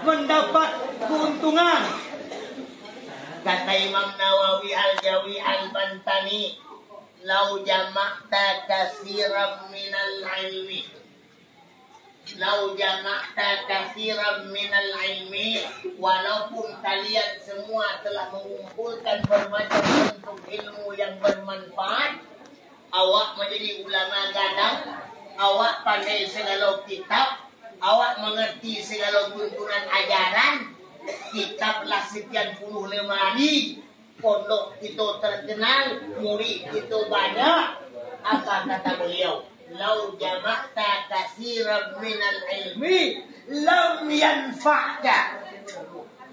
mendapat keuntungan. Kata Imam Nawawi Al-Jawi Al-Bantani, lau jama'ta katsiran minal ilmi, lau jama'ta katsiran minal ilmi, walaupun kalian semua telah mengumpulkan bermacam bentuk ilmu yang bermanfaat, awak menjadi ulama gadang, awak pandai segala kitab, awak mengerti segala tuntunan ajaran, kitablah sekian puluh lemari, pondok itu terkenal, murid itu banyak. Apa kata beliau? Lau jama'ta katsiran minal ilmi lam yanfa'ka.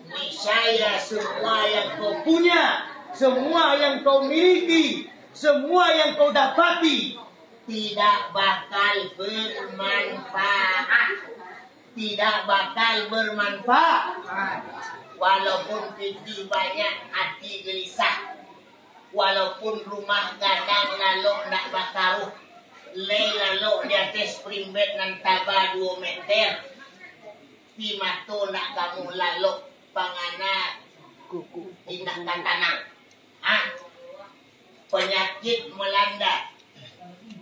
Niscaya semua yang kau punya, semua yang kau miliki, semua yang kau dapati tidak bakal bermanfaat. Tidak bakal bermanfaat. Walaupun fikih banyak, hati gelisah. Walaupun rumah gadang lalu nak bakaruh, lay lalu di atas spring bed nan taba 2 meter. Di mato nak kamu lalu pangana tindak tanah. Penyakit melanda,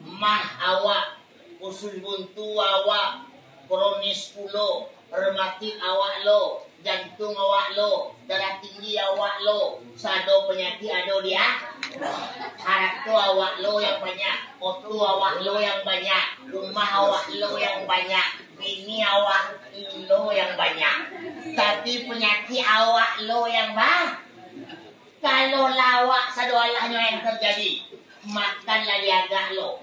mah awak, usus buntu awak, kronis pulo, rematik awak lo, jantung awak lo, darah tinggi awak lo, sado penyakit ado dia, harap tu awak lo yang banyak, otu awak lo yang banyak, rumah awak lo yang banyak, bini awak lo yang banyak, tapi penyakit awak lo yang banyak. Kalau lawak sado Allahnya yang terjadi, makanlah diagak lo.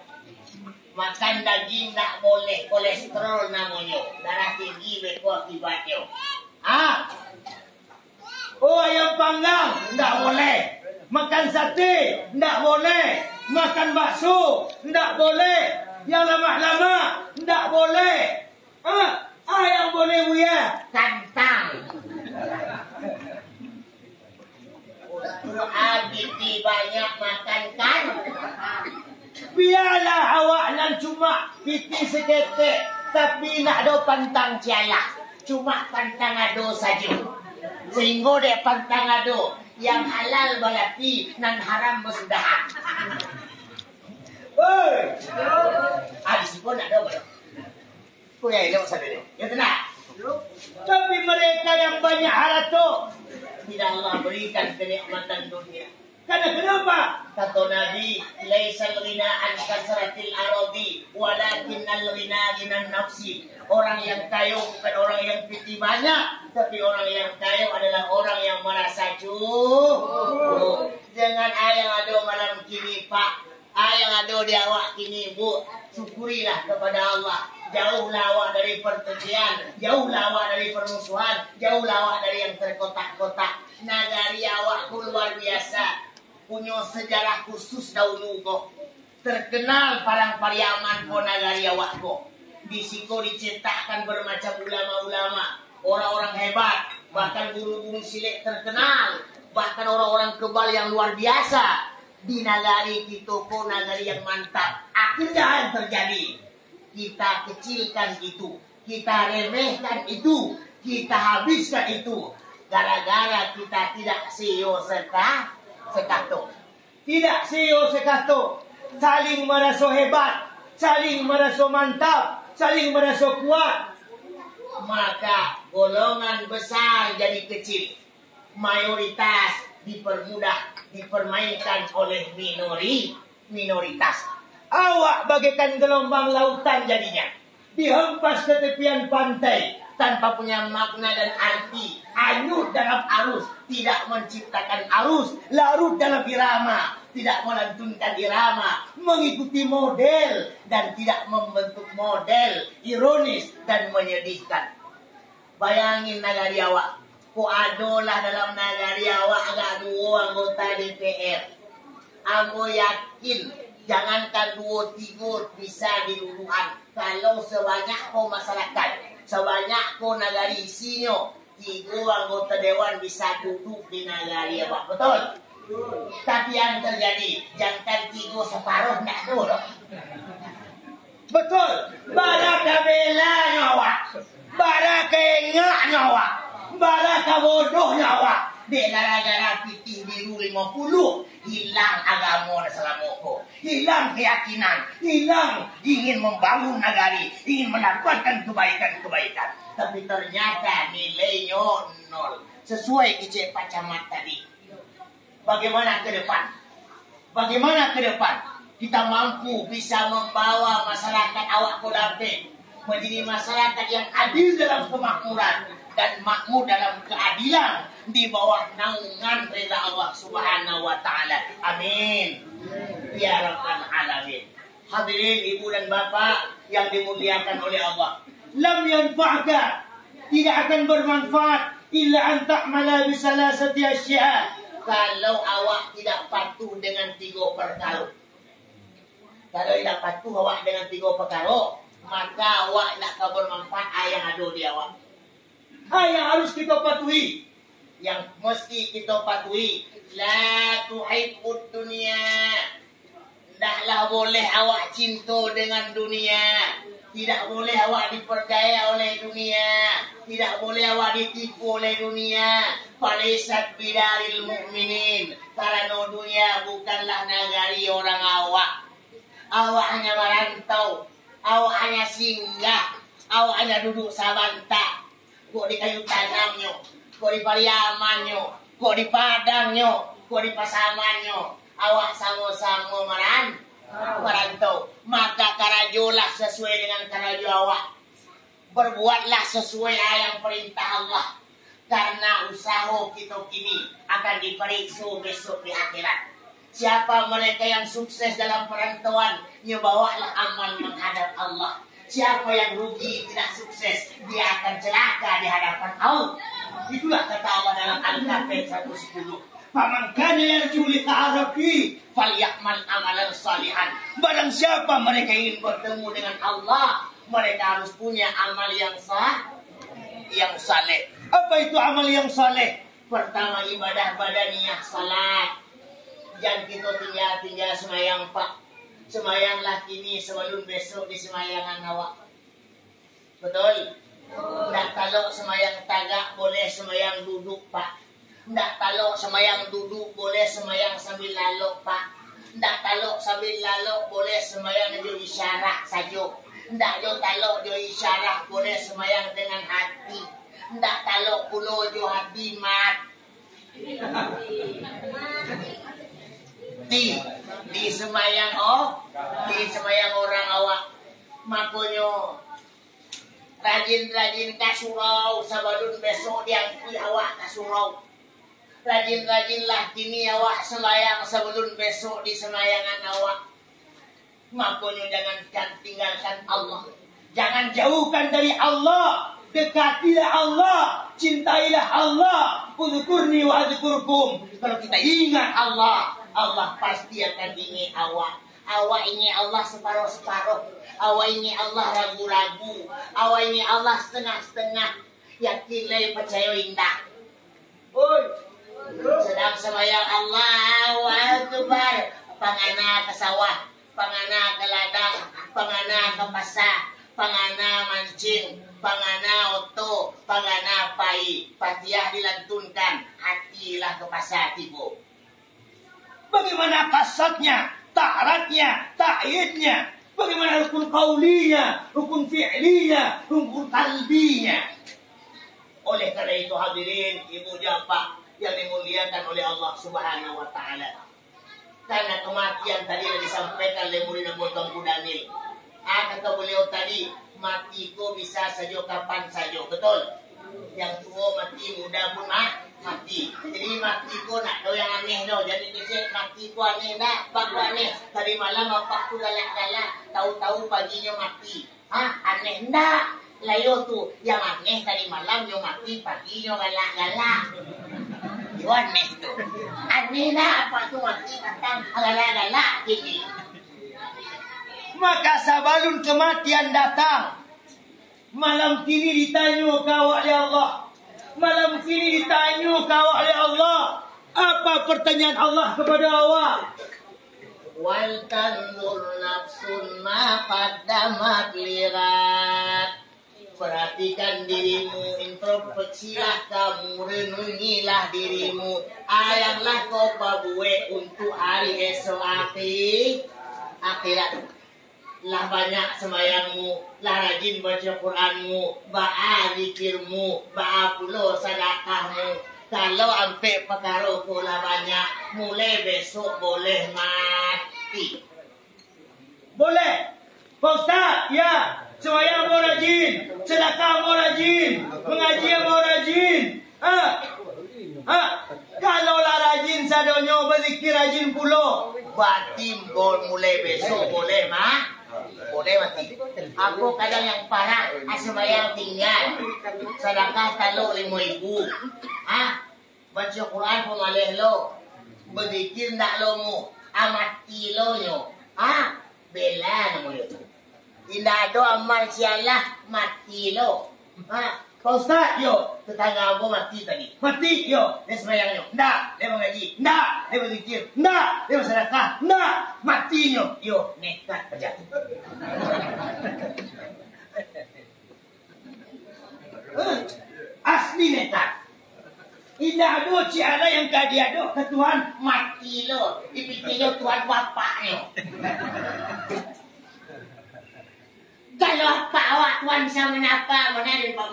Makan daging tak boleh, kolesterol namanya, darah tinggi beko akibatnya. Oh, ayam panggang tak boleh, makan sate tak boleh, makan bakso tak boleh, yang lama-lama tak boleh. Yang boleh buya kantang. Abiti banyak makan kan. Biarlah awak nan cuma piti seketek, tapi nak do pantang cialah. Cuma pantang ado saja. Sehingga dek pantang ado yang halal balati nan haram bersudahan. Oi. Habis pun nak do belum? Kau yang elok saja. Ya tenang. Tapi mereka yang banyak harta tidak Allah berikan kenikmatan dunia. Karena kenapa? Kata Nabi, laisal ghina an kasratil aradi, walakinnal ghina ghinan nafsi. Orang yang kaya bukan orang yang piti banyak, tapi orang yang kaya adalah orang yang merasa cukup. Jangan ayang ada malam kini Pak, ayang ada di awak kini Bu, syukurilah kepada Allah. Jauhlah awak dari pertikaian, jauhlah awak dari permusuhan, jauhlah awak dari yang terkotak-kotak. Nagari awak luar biasa, punya sejarah khusus dahulu kok. Terkenal parang pariaman ko nagari awak ko. Di siko dicetakkan bermacam ulama-ulama, orang-orang hebat, bahkan guru-guru silik terkenal, bahkan orang-orang kebal yang luar biasa. Di nagari kita ko nagari yang mantap. Akhirnya yang terjadi, kita kecilkan itu, kita remehkan itu, kita habiskan itu, gara-gara kita tidak sio sekato. Tidak sio sekato, saling merasa hebat, saling merasa mantap, saling merasa kuat. Maka golongan besar jadi kecil, mayoritas dipermudah, dipermainkan oleh minoritas. Awak bagaikan gelombang lautan jadinya, dihempas ke tepian pantai tanpa punya makna dan arti, hanyut dalam arus, tidak menciptakan arus, larut dalam irama, tidak melantunkan irama, mengikuti model dan tidak membentuk model, ironis dan menyedihkan. Bayangin nagari awak, ko adolah dalam nagari awak agak 2 anggota DPR. Aku yakin jangankan 2-3 bisa diluluhan. Kalau sebanyak ko masyarakat, sebanyak ko nagari isinya, 3 anggota dewan bisa duduk di nagari awak. Betul? Tapi yang terjadi, jangan 3 separuh nak dulu. Betul. Baraka belanya awak. Baraka engaknya awak. Baraka bodohnya awak. Dek gara-gara putih biru 50 hilang agama dan selamoko, hilang keyakinan, hilang ingin membangun negari, ingin mendapatkan kebaikan-kebaikan. Tapi ternyata nilainya 0. Sesuai kicik Pak Camat tadi. Bagaimana ke depan? Bagaimana ke depan? Kita mampu bisa membawa masyarakat awak Kodape menjadi masyarakat yang adil dalam kemakmuran dan makmur dalam keadilan di bawah naungan rida Allah Subhanahu wa taala. Amin. Ya rabbal alamin. Hadirin ibu dan bapak yang dimuliakan oleh Allah. Lam yanfa'ka, tidak akan bermanfaat illa an ta'mala bi salasati asya'. Kalau awak tidak patuh dengan 3 perkara. Kalau tidak patuh awak dengan 3 perkara, maka awak tidak akan bermanfaat yang ada di awak. Yang harus kita patuhi, yang mesti kita patuhi, la tuhibbud dunya. Tidaklah boleh awak cinta dengan dunia. Tidak boleh awak diperdaya oleh dunia. Tidak boleh awak ditipu oleh dunia. Falaisat bidaril mu'minin. Karena dunia bukanlah negari orang awak. Awak hanya merantau. Awak hanya singgah. Awak hanya duduk sabanta. Kok di kayu tanamnya, kok di pariamannya, kok di padangnya, kok di pasamannya. Awak sama-sama merantau. Maka karajolah sesuai dengan karajo awak. Berbuatlah sesuai yang perintah Allah. Karena usaha kita kini akan diperiksa besok di akhirat. Siapa mereka yang sukses dalam perantauan, nyebawalah amal menghadap Allah. Siapa yang rugi, tidak sukses, dia akan celaka di hadapan Allah. Itulah kata Allah dalam Al-Kafir 110. Faman kana yarju liqa rabbi falyamal amalan salihan. Barang siapa mereka ingin bertemu dengan Allah, mereka harus punya amal yang saleh. Apa itu amal yang saleh? Pertama, ibadah badaniyah, salat. Jangan kita tinggal semayang Pak. Semayanglah kini sebelum besok di semayangan awak. Betul? Nggak kalau semayang tagak boleh semayang duduk Pak. Nggak kalau semayang duduk boleh semayang sambil lalok Pak. Nggak kalau sambil lalok boleh semayang di isyarat saja. Nggak kalau di isyarat boleh semayang dengan hati. Nggak kalau pulau di hati mat. Di semayang orang awak. Makanya rajin-rajin kasurau sabadun besok diangkui awak kasurau. Rajin-rajinlah kini awak semayang sebelum besok di semayangan awak. Makanya jangan tinggalkan Allah. Jangan jauhkan dari Allah. Dekatilah Allah. Cintailah Allah. Udzukurni wa adzkurkum. Kalau kita ingat Allah, Allah pasti akan ingin awak. Awak ingin Allah separuh-separuh. Awak ingin Allah ragu-ragu. Awak ingin Allah setengah-setengah. Yakinlah percaya indah. Sedang sembahyang Allahu Akbar. Pangana ke sawah, pangana ke ladang, pangana ke pasar, pangana mancing, pangana oto, pangana pai. Fatihah dilantunkan, hatilah ke pasar tibu. Bagaimana kasatnya, ta'aratnya, ta'idnya, bagaimana rukun qawlinya, rukun fi'linya, rukun qalbinya. Oleh karena itu hadirin, ibu japa yang dimuliakan oleh Allah Subhanahu wa taala. Karena kematian tadi yang disampaikan oleh murid Tuanku Daniel. Kata beliau tadi, matiku bisa saja kapan saja, betul? Yang tua mati, muda pun mati. Jadi matiku nak do yang aneh do. Jadi kecil matiku aneh dah, baku aneh. Tadi malam bapakku galak-galak, tahu-tahu paginya mati. Aneh ndak? Layo tu yang aneh tadi malam yang mati, paginya galak-galak. Itu aneh tu. Aneh dah apa tu mati datang galak-galak gini. Maka sebelum kematian datang, malam kini ditanya kau oleh Allah. Malam kini ditanya kau oleh Allah. Apa pertanyaan Allah kepada awak? Wal tanzur nafsun ma qaddamat lirat. Perhatikan dirimu, introspeksilah kamu, renungilah dirimu. Ayanglah kau babue untuk hari esok akhirat. Lah banyak sembayangmu, lah rajin baca Quranmu, ba'a zikirmu, ba'a puluh sedekahmu. Kalau ampe perkara pula banyak, mulai besok boleh mati. Boleh? Pak Ustaz, ya. Sembahyang mau rajin, sedekah mau rajin, mengaji mau rajin. Kalaulah rajin sadonyo berzikir rajin pula, batin bol mulai besok boleh boleh mati. Aku kadang yang parah, sembahyang tinggal, sedekah taluk 5.000. Baca Quran pun malih lo, berzikir ndak lo mu, amati lo nyo. Bela nama lo. Tidak ada amal sialah mati lo. Pak Ustaz, yo, tetangga aku mati tadi. Mati, yo, dia sembahyangnya. Nggak, dia mengaji. Nggak, dia berzikir. Nggak, dia bersedekah. Nggak, matinya. Yo, nekat berjatuh. Asli nekat. Tidak ada ciara yang kadi ada ke Tuhan mati lo. Dipikirnya Tuhan bapaknya. Kalau apa awak Tuhan bisa menapa, mana dia pak.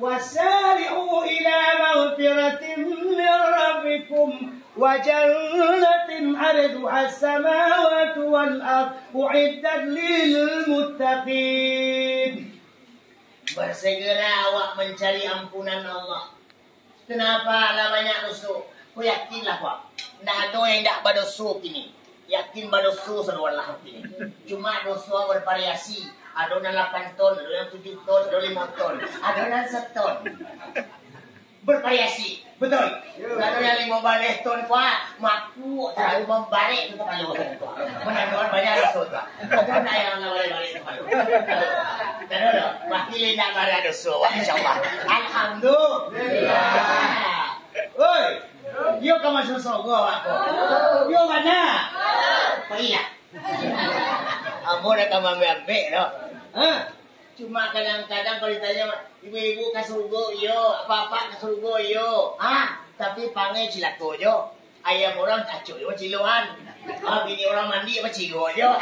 Wasari'u ila maghfiratin min rabbikum wa jannatin 'arduha as-samawati wal ardh u'iddat lil muttaqin. Bersegera awak mencari ampunan Allah. Kenapa lah banyak dosa? Kau yakinlah Pak. Tidak ada yang tidak berdosa kini. Yakin berdosa seluruh kini. Cuma dosa bervariasi. Ada yang 8 ton, ada yang 7 ton, ada yang 5 ton, ada yang 1 ton. Bervariasi. Betul. Ada yang 15 ton Pak. Maku terlalu membalik itu kalau menandakan banyak dosa. Ada yang balik-balik itu. Terus, wakil nak marah dosa, insyaAllah. Alhamdulillah. Oi, yo kamu susu gua aku. Yo mana? Iya. Amor nak kamu ambil no. Cuma kadang-kadang kalau ditanya ibu-ibu ke surga yo, bapak ke surga yo. Tapi panggil cilako yo. Ayam orang kacau yo ciluan. Bini orang mandi apa cilu yo.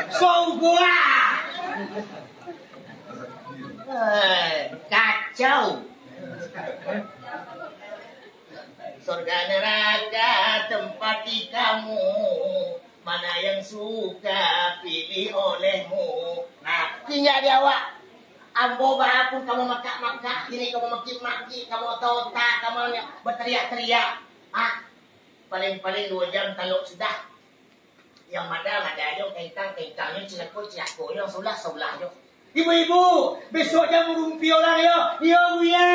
Surga. Kacau. Surga neraka tempat kamu, mana yang suka pilih olehmu. Nah, tinggal di awak. Ambo bahapun kamu makak-makak, kini kamu maki-maki, kamu tota, kamu berteriak-teriak. Paling-paling 2 jam taluk sudah. Yang ada yung kentang-kentang yung cilako yung sulah yung. Ibu-ibu, besok jam rumpi orang yo. Yo buya.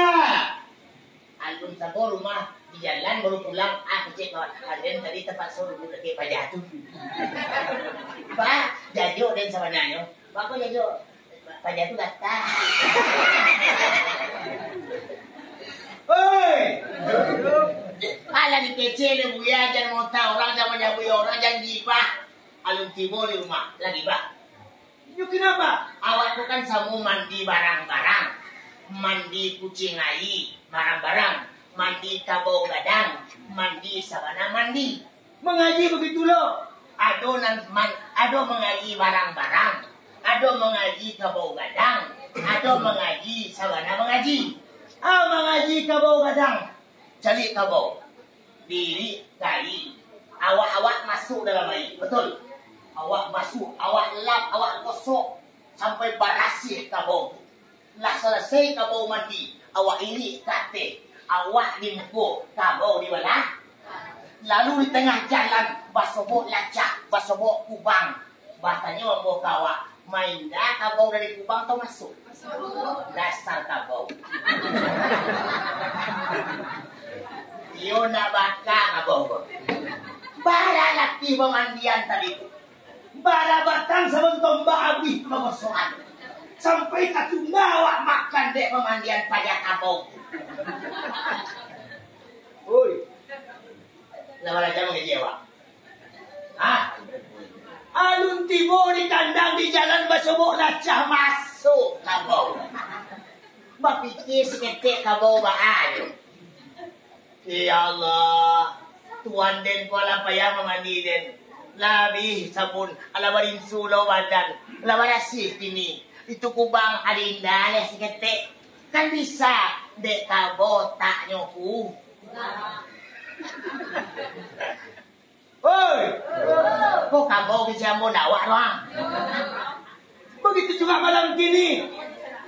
Album sabo rumah di jalan baru pulang. Kecil kawan. Kalian tadi tempat suruh lagi pajatu. Pak, jajo dan sama nanyo. Pak kok jajo? Pajatu datang. Oi. Ala di kecil buya jangan mau tahu orang jangan menyabui orang jangan gibah. Alun tibo di rumah lagi bah. Yuk kenapa? Awak tuh kan samu mandi barang-barang, mandi kucing ai barang-barang, mandi kabau gadang, mandi sabana mandi. Mengaji begitu loh. Ado mengaji barang-barang, ado mengaji kabau gadang, ado mengaji sabana mengaji. Mengaji kabau gadang. Cari kabau. Diri kai. Awak-awak masuk dalam air. Betul. Awak masuk, awak lap, awak gosok sampai barasi kabau. Lah selesai kabau mandi, awak ini kate, awak di muka, kabau di mana? Lalu di tengah jalan basobok lacak, basobok kubang. Batanya membawa kawak. Main dah kabau dari kubang atau masuk? Dasar kabau. Yo nak bakar kabau. Bara di pemandian tadi itu. Bara batang sebentar habis pengosokan. Sampai katu bawa makan dek pemandian pajak kapau. Woi. Lawan aja mengecewa. Ah. Alun tibo di kandang di jalan basubuk lacah masuk kapau. Bapikir seketik kapau baan. Ya Allah. Tuan den pola payah memandi den. Labih sabun ala barin sulo badan. La barasih ini. Itu kubang alinda ya seketik. Kan bisa dek kabo tak nyoku. Oi. Kok kabo bisa mau nawak doang. Begitu juga malam kini.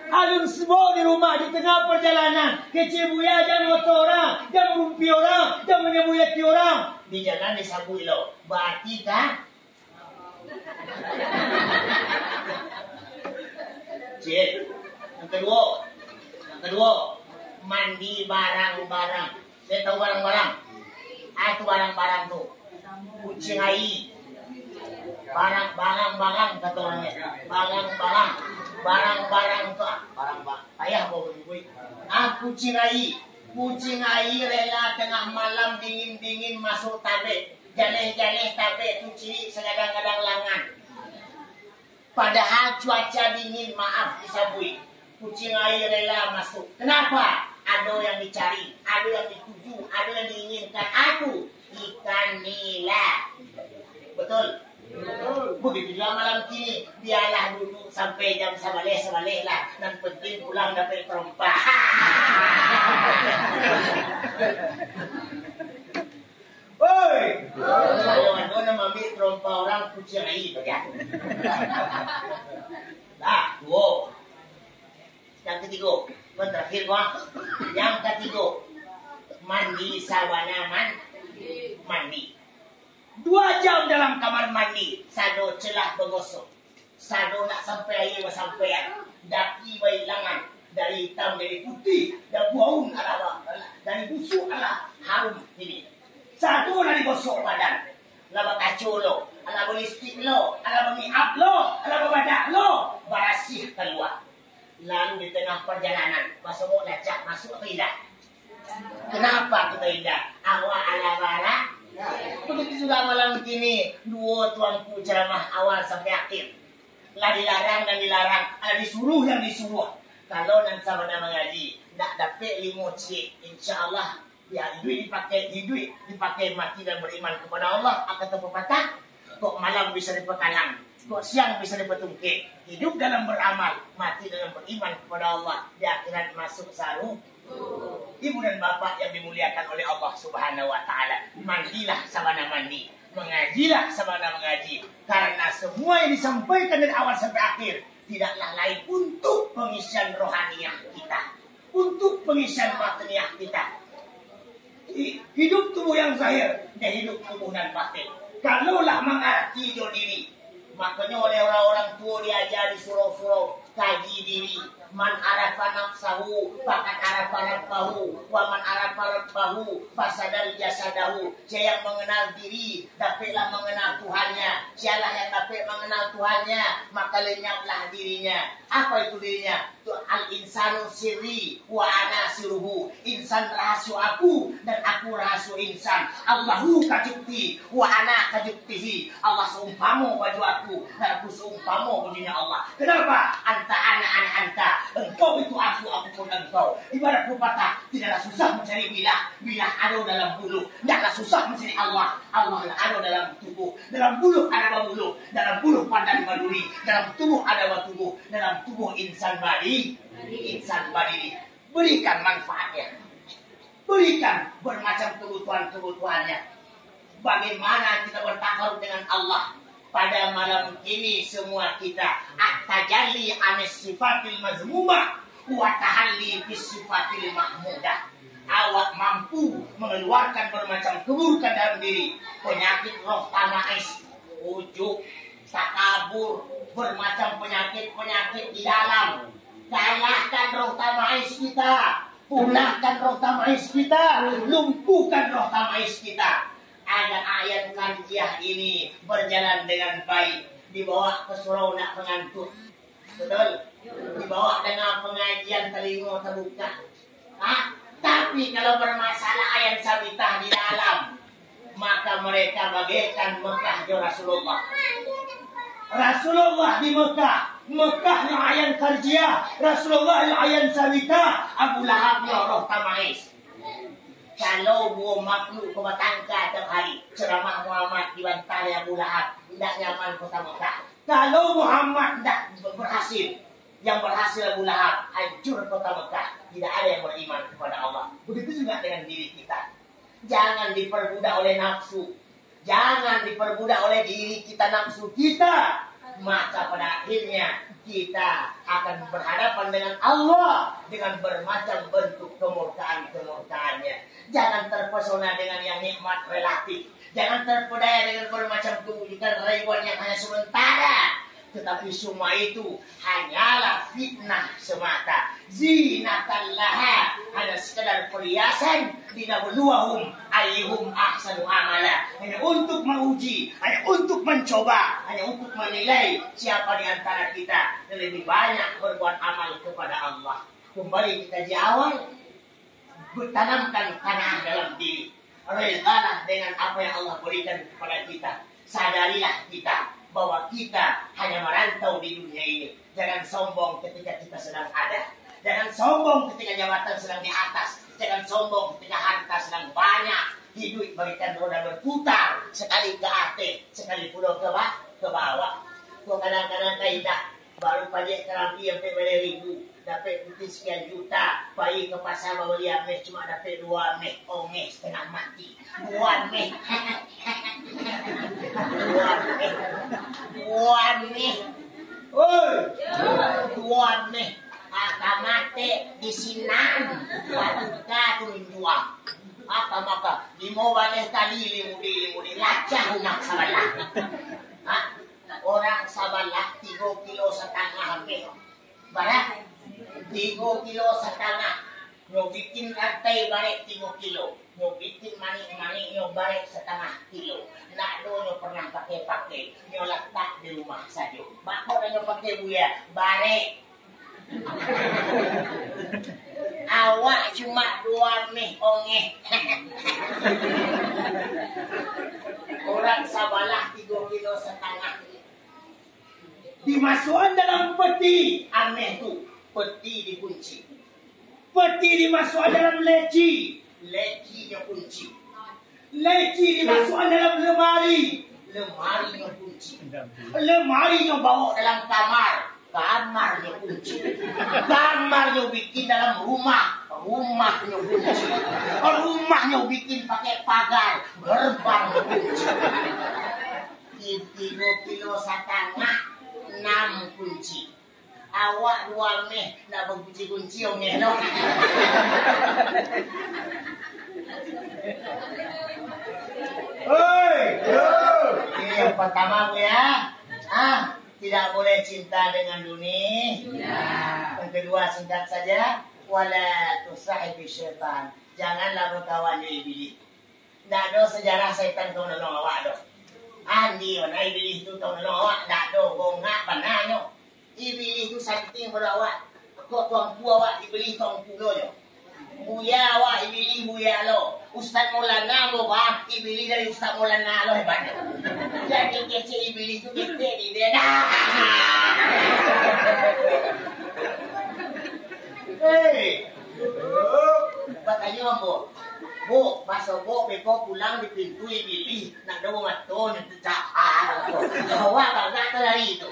Alun semua di rumah di tengah perjalanan. Kecebuya jangan motor orang, jangan rumpi orang, jangan menyebuyaki orang. Di jalan disabui lo. Berarti kan? Cik, yang kedua, mandi barang-barang. Saya tahu barang-barang. Itu barang-barang tuh. Kucing ai. Barang-barang kata orangnya. Barang-barang tuh. Barang-barang. Ayah bawa gue. Kucing ai rela tengah malam dingin-dingin masuk tabe. Jaleh-jaleh tabe cuci segadang-gadang langan. Padahal cuaca dingin, maaf disabui. Kucing air rela masuk. Kenapa? Ada yang dicari, ada yang dituju, ada yang diinginkan. Aku ikan nila. Betul? Begitu juga malam kini. Biarlah dulu sampai jam sabaleh lah. Dan penting pulang dapat perempat. Oi, saya mana ambil trompa orang kucing air ya. Dua. Yang ketiga, terakhir gua. Yang ketiga, mandi sabana mandi. 2 jam dalam kamar mandi, sado celah bergosok. Sado nak sampai air bersampaian. Daki bailangan dari hitam dari putih, dan bau ala dari busuk ala harum ini. Satu lah digosok badan. Ala kacau lo, ala belistik lo, ala mengiap lo, ala berbadak lo, barasih keluar. Lalu di tengah perjalanan, masuk lacak masuk ke indah. Kenapa kita indah? Awal ala bara. Begitu juga malam kini, 2 tuanku ceramah awal sampai akhir. Lah dilarang dan dilarang, ala disuruh dan disuruh. Kalau nanti sabana mengaji, nak dapat 5 cik, insya-Allah. Ya, duit dipakai mati dan beriman kepada Allah akan terpepatah. Kok malam bisa dipekalang, kok siang bisa dipetungkik. Hidup dalam beramal, mati dalam beriman kepada Allah. Di akhirat masuk saru. Ibu dan bapak yang dimuliakan oleh Allah Subhanahu wa taala, mandilah sabana mandi, mengajilah sabana mengaji. Karena semua yang disampaikan dari awal sampai akhir tidaklah lain untuk pengisian rohaniah kita, untuk pengisian batiniah kita. Hidup tubuh yang zahir dan hidup tubuh dan batin. Kalaulah mengerti diri, makanya oleh orang-orang tua diajari surau-surau kaji diri. Man arafa nafsahu faqad arafa rabbahu wa man arafa rabbahu fasadal jasadahu. Siapa yang mengenal diri dapatlah mengenal Tuhannya. Sialah yang dapat mengenal Tuhannya maka lenyaplah dirinya. Apa itu dirinya? Al insanu sirri wa ana sirruhu. Insan rahasia aku dan aku rahasia insan. Allahu kajukti wa ana kajuktihi. Allah seumpama baju aku dan aku seumpama bajunya Allah. Kenapa? Anta ana anta. Engkau itu aku pun engkau. Ibarat pepatah, tidaklah susah mencari bilah ada dalam bulu. Tidaklah susah mencari Allah ada dalam tubuh. Dalam bulu ada bulu, dalam bulu pandang baduri, dalam tubuh ada tubuh, dalam tubuh insan badi. Berikan manfaatnya. Berikan bermacam kebutuhannya. Bagaimana kita bertakarub dengan Allah? Pada malam ini semua kita at-tajalli anis sifatil mazmumah wa tahalli bis sifatil mahmudah. Awak mampu mengeluarkan bermacam keburukan dalam diri, penyakit roh tamais, ujuk, takabur, bermacam penyakit di dalam. Kalahkan roh tamais kita, punahkan roh tamais kita, lumpuhkan roh tamais kita. agar ayat karjiah ini berjalan dengan baik, dibawa ke surau nak pengantuk, betul? Dibawa dengan pengajian telingo terbuka. Tapi kalau bermasalah ayat sabitah di dalam, maka mereka bagaikan Mekah di Rasulullah. Rasulullah di Mekah, Mekah yang ayat karjiah, Rasulullah yang ayat sabitah, Abu Lahab yang roh tamais. Kalau buah makhluk ke batangka tiap hari, ceramah Muhammad dibantah Abu Lahab, tidak nyaman kota Mekah. Kalau Muhammad tidak berhasil, yang berhasil Abu Lahab, hancur kota Mekah. Tidak ada yang beriman kepada Allah. Begitu juga dengan diri kita. Jangan diperbudak oleh nafsu. Jangan diperbudak oleh diri kita, nafsu kita. Maka pada akhirnya kita akan berhadapan dengan Allah dengan bermacam bentuk kemurkaan-kemurkaannya. Jangan terpesona dengan yang nikmat relatif. Jangan terpedaya dengan bermacam kemuliaan rayuan yang hanya sementara. Tetapi semua itu hanyalah fitnah semata. Zinatallaha, hanya sekedar perhiasan. Linabluwahum ayyuhum ahsanu amala, hanya untuk menguji, hanya untuk mencoba, hanya untuk menilai siapa di antara kita yang lebih banyak berbuat amal kepada Allah. Kembali kita di awal, bertanamkan tanah dalam diri. Redalah dengan apa yang Allah berikan kepada kita. Sadarilah kita bahwa kita hanya merantau di dunia ini. Jangan sombong ketika kita sedang ada. Jangan sombong ketika jabatan sedang di atas. Jangan sombong ketika harta sedang banyak. Hidup berikan roda berputar. Sekali ke atas, sekali pulau ke bawah. Kau kadang-kadang kaidah. Baru pajak terapi sampai beli ribu. Dapat putih sekian juta. Pergi ke pasar beli ameh. Cuma dapat 2 ameh. Omeh setengah mati. 2 ameh. 2 ameh. Oi. 2 ameh. Maka mati di sinan. Waduka turun jual. Maka di mau balik tali limudi lacah unak sabalah. Orang sabalah 3 kilo setengah hampir. Barat 3 kilo setengah. Nyo bikin rantai balik 3 kilo. Nyo bikin manik-manik nyo balik setengah kilo. Nak do nyo pernah pakai. Nyo letak di rumah saja. Bakal nyo pakai buaya balik. Awak cuma 2 meh ongeh. Orang sabalah 3 kilo setengah. Dimasukkan dalam peti ameh tu. Peti dikunci. Peti dimasukkan dalam leci. Lecinya kunci. Leci dimasukkan dalam lemari. Lemarinya kunci. Lemarinya bawa dalam kamar. Kamarnya kunci. Kamarnya bikin dalam rumah. Rumahnya kunci. Rumahnya bikin pakai pagar. Gerbangnya kunci. 3 kilo setengah 6 kunci. Awak 2 meh nak berkunci-kunci ongeh no. Oi, ini yang pertama Bu ya. Tidak boleh cinta dengan dunia. Yang kedua singkat saja, wala tusahibi syaitan. Janganlah berkawan dengan iblis. Tidak ada sejarah setan kau nolong awak do. Andi mana iblis tu kau nolong awak. Tidak ada gongak bananya. Iblis tu santing berawak. Kau tuangku awak iblis tuangku lo. Buya awak iblis buya lo. Ustaz Maulana lo bah iblis dari Ustaz Maulana lo hebat. Jadi kecil iblis tu kecil di dia. Hei, katanya Bu, masa Bu beko pulang di pintu iblis nak ada maton itu cahar. Awak banget dari itu.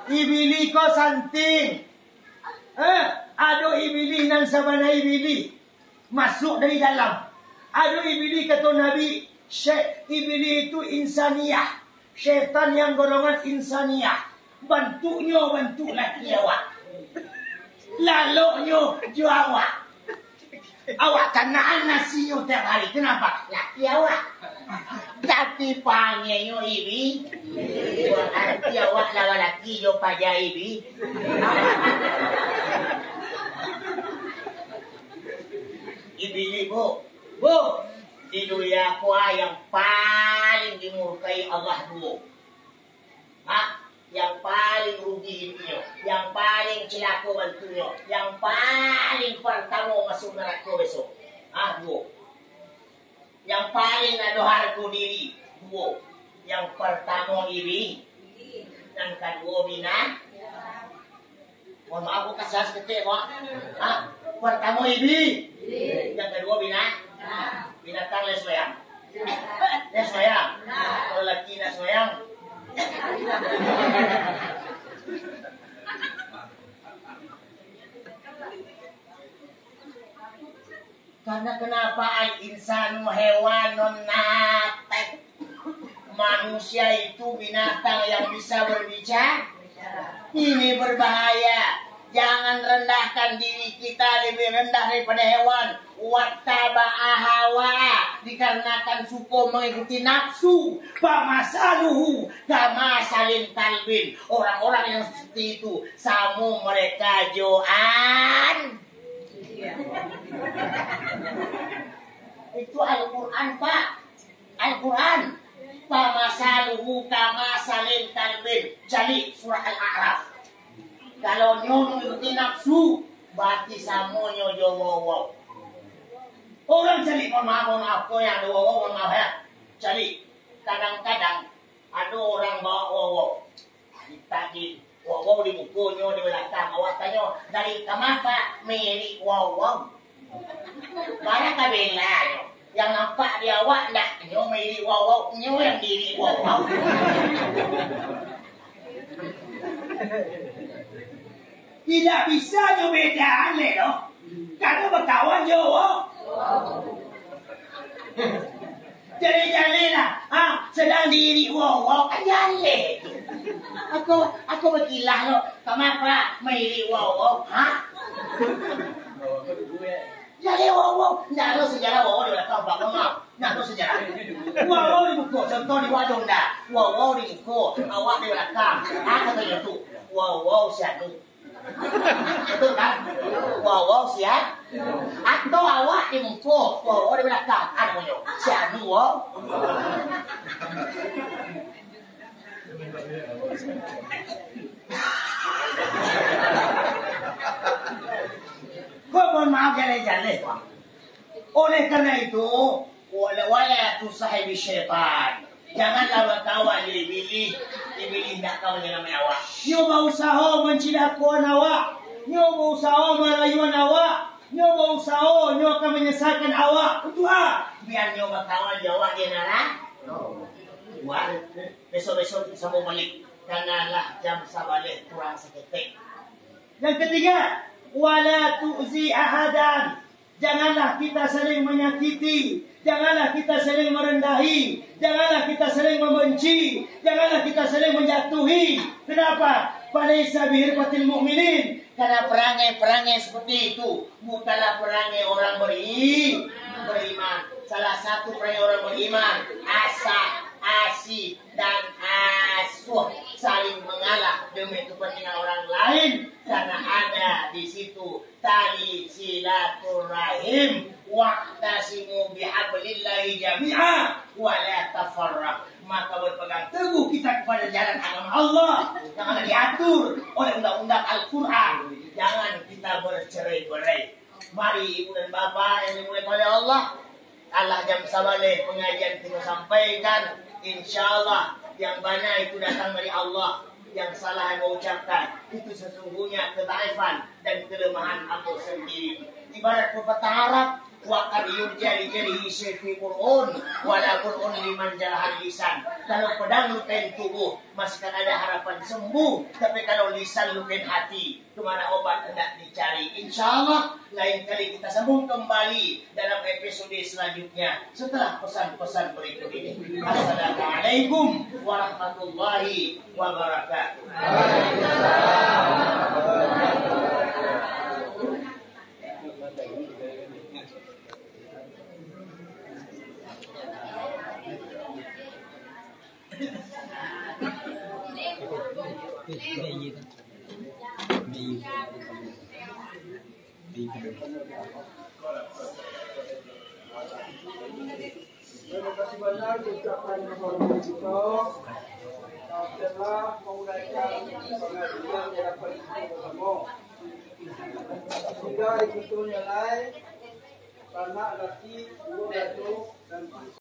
Iblis kau santing. Ada iblis dan sabana iblis masuk dari dalam. Ada iblis kata Nabi, iblis itu insaniyah. Syaitan yang golongan insaniyah. Bentuknya bentuk laki awak. Laloknya ju awak. Awak kanaan nasinya tiap hari. Kenapa? Laki awak. Tapi panggilnya ibi. Arti awak lawan laki yo pajak ibi. Ibi ni Bu. Bu, sebetulnya yang paling pertama masuk neraka besok. Dua. Yang paling ada harga diri. Dua. Yang pertama iri. Dan kedua bina. Mohon maaf aku kasih sekecil kok. Pertama iri. Yang kedua bina. Binatang les wayang. Les wayang. Kalau laki les wayang. Karena kenapa al-insanu hewanun natek? Manusia itu binatang yang bisa berbicara. Ini berbahaya. Jangan rendahkan diri kita lebih rendah daripada hewan. Wattaba'a hawa, dikarenakan suka mengikuti nafsu. Famasaluhu kamasalin kalbin. Orang-orang yang seperti itu samu mereka joan. Itu Al-Quran, Pak. Al-Quran. Famasaluhu kamasalin kalbin. Jadi surah Al-A'raf. Kalau nyono ikuti nafsu, berarti samonyo jo wow. Orang jadi mohon maaf kau yang ada wow mohon maaf ya. Jadi kadang-kadang ada orang bawa wow. Tadi wow di bukunya di belakang awak tanya dari kamapa meri wow. Mana kabela yang nampak di awak nak nyo meri wow nyo yang diri wow. Tidak bisa nyo beda aneh loh. Karena berkawan jo wow. Jadi lah, sedang diri wow ayale. Aku berkilah lo, kenapa meri wow, Jadi wow, nggak ada sejarah wow di belakang Pak Mama, nggak ada sejarah. Wow di buku, contoh di wadong dah, wow di buku, awak di belakang, katanya tuh, wow siapa? Betul kan? Wow siap. Atau awak di mumpuk, wow di belakang, ada punya. Siapa wow? Kau mohon maaf jalan-jalan, Pak. Oleh karena itu, wala tusahibi syaitan. Janganlah berkawan pilih tidak kau dengan awak. Nyo berusaha mencilakan awak. Nyo berusaha merayuan awak. Nyo berusaha nyo akan menyesatkan awak. Itu biar nyo berkawan jawab dia nara. Buat besok-besok kita mau balik. Janganlah jam sabalik kurang seketik. Yang ketiga, wala tu'zi ahadan. Janganlah kita saling menyakiti. Janganlah kita saling merendahi. Janganlah kita saling membenci. Janganlah kita saling menjatuhi. Kenapa? Falaisa bihirbatil mu'minin. Karena perangai-perangai seperti itu bukanlah perangai orang beriman. Salah satu perangai orang beriman, asi, dan asuh, saling mengalah demi kepentingan orang lain. Karena ada di situ tali silaturahim. Wa'tasimu bihablillahi jami'a wa la tafarraq. Maka berpegang teguh kita kepada jalan agama Allah yang ada diatur oleh undang-undang Al-Quran. Jangan kita bercerai-berai. Mari ibu dan bapak yang dimulai oleh Allah jam sabale pengajian kita sampaikan. InsyaAllah yang banyak itu datang dari Allah. Yang salah yang mengucapkan itu sesungguhnya ketaifan dan kelemahan aku sendiri. Ibarat pepatah Arab, wa qad yurjali jarihi syaifi Qur'an wala Qur'an liman jarahan lisan. Kalau pedang lukain tubuh masih kan ada harapan sembuh, tapi kalau lisan lukain hati, kemana obat hendak dicari. InsyaAllah lain kali kita sambung kembali dalam episode selanjutnya setelah pesan-pesan berikut ini. Assalamualaikum warahmatullahi wabarakatuh. Terima kasih banyak ucapan kepada kita telah menguraikan pengajian yang pertama. ketiga ikutunnya lain, anak laki, dua gadis, dan